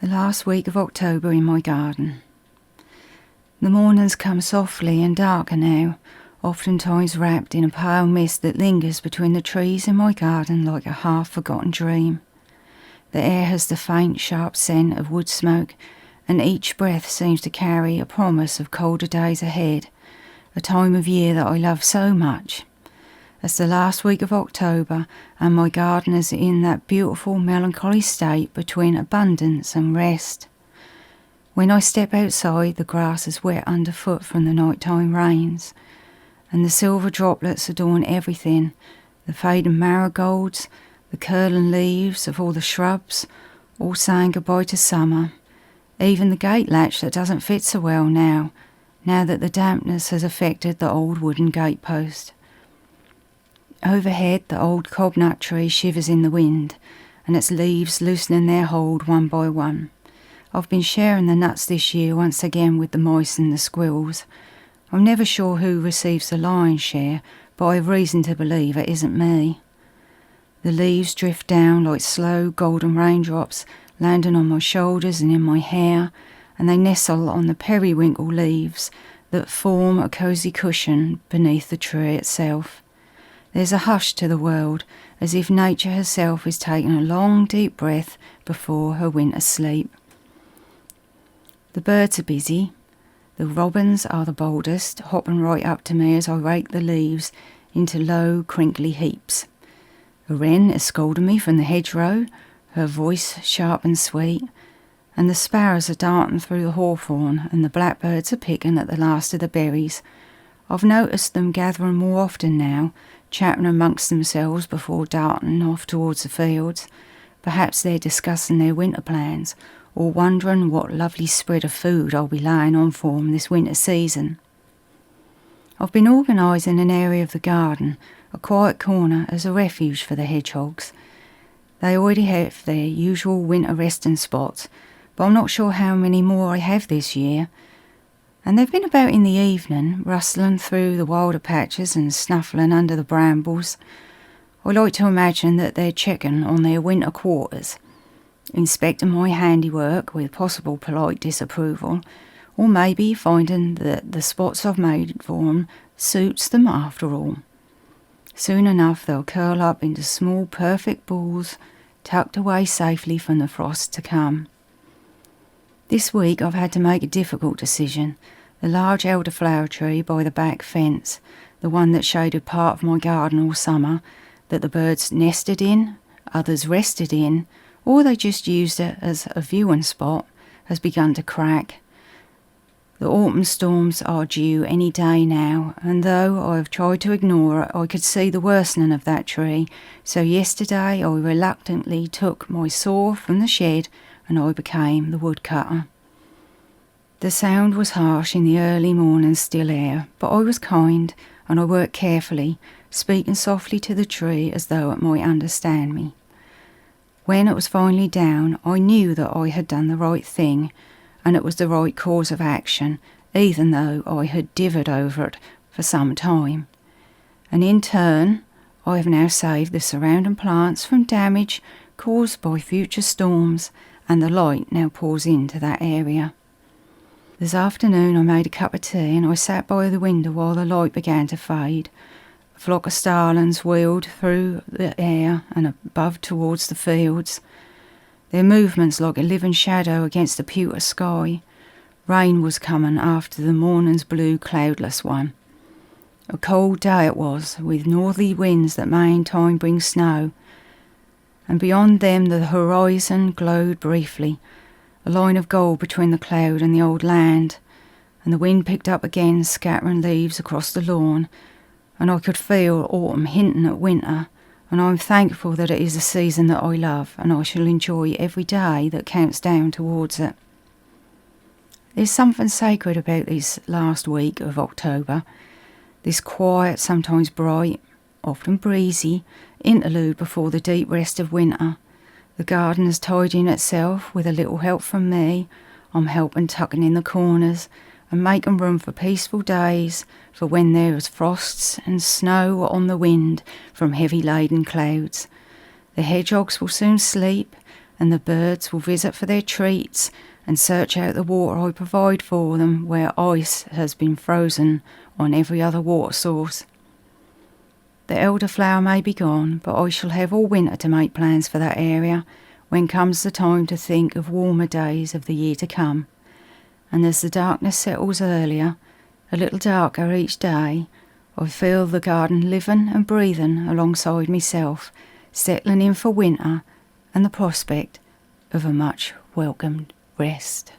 The last week of October in my garden. The mornings come softly and darker now, oftentimes wrapped in a pale mist that lingers between the trees in my garden like a half-forgotten dream. The air has the faint, sharp scent of wood smoke, and each breath seems to carry a promise of colder days ahead, a time of year that I love so much. It's the last week of October, and my garden is in that beautiful melancholy state between abundance and rest. When I step outside, the grass is wet underfoot from the nighttime rains, and the silver droplets adorn everything, the fading marigolds, the curling leaves of all the shrubs, all saying goodbye to summer, even the gate latch that doesn't fit so well now that the dampness has affected the old wooden gatepost. Overhead, the old cobnut tree shivers in the wind, and its leaves loosening their hold one by one. I've been sharing the nuts this year once again with the mice and the squirrels. I'm never sure who receives the lion's share, but I have reason to believe it isn't me. The leaves drift down like slow golden raindrops, landing on my shoulders and in my hair, and they nestle on the periwinkle leaves that form a cosy cushion beneath the tree itself. There's a hush to the world, as if nature herself is taking a long, deep breath before her winter sleep. The birds are busy. The robins are the boldest, hopping right up to me as I rake the leaves into low, crinkly heaps. A wren is scolding me from the hedgerow, her voice sharp and sweet, and the sparrows are darting through the hawthorn, and the blackbirds are picking at the last of the berries. I've noticed them gathering more often now, chatting amongst themselves before darting off towards the fields. Perhaps they're discussing their winter plans, or wondering what lovely spread of food I'll be laying on for them this winter season. I've been organising an area of the garden, a quiet corner, as a refuge for the hedgehogs. They already have their usual winter resting spots, but I'm not sure how many more I have this year. And they've been about in the evening, rustling through the wilder patches and snuffling under the brambles. I like to imagine that they're checking on their winter quarters, inspecting my handiwork with possible polite disapproval, or maybe finding that the spots I've made for them suits them after all. Soon enough they'll curl up into small perfect balls, tucked away safely from the frost to come. This week I've had to make a difficult decision. The large elderflower tree by the back fence, the one that shaded part of my garden all summer, that the birds nested in, others rested in, or they just used it as a viewing spot, has begun to crack. The autumn storms are due any day now, and though I have tried to ignore it, I could see the worsening of that tree, so yesterday I reluctantly took my saw from the shed and I became the woodcutter. The sound was harsh in the early morning still air, but I was kind, and I worked carefully, speaking softly to the tree as though it might understand me. When it was finally down, I knew that I had done the right thing, and it was the right course of action, even though I had divvied over it for some time. And in turn, I have now saved the surrounding plants from damage caused by future storms, and the light now pours into that area. This afternoon I made a cup of tea and I sat by the window while the light began to fade. A flock of starlings wheeled through the air and above towards the fields, their movements like a living shadow against the pewter sky. Rain was coming after the morning's blue cloudless one. A cold day it was, with northerly winds that may in time bring snow, and beyond them the horizon glowed briefly, a line of gold between the cloud and the old land, and the wind picked up again, scattering leaves across the lawn, and I could feel autumn hinting at winter, and I'm thankful that it is a season that I love, and I shall enjoy every day that counts down towards it. There's something sacred about this last week of October, this quiet, sometimes bright, often breezy, interlude before the deep rest of winter. The garden is tidying itself with a little help from me. I'm helping tucking in the corners and making room for peaceful days, for when there is frosts and snow on the wind from heavy laden clouds. The hedgehogs will soon sleep, and the birds will visit for their treats and search out the water I provide for them where ice has been frozen on every other water source. The elderflower may be gone, but I shall have all winter to make plans for that area when comes the time to think of warmer days of the year to come. And as the darkness settles earlier, a little darker each day, I feel the garden living and breathing alongside myself, settling in for winter and the prospect of a much welcomed rest.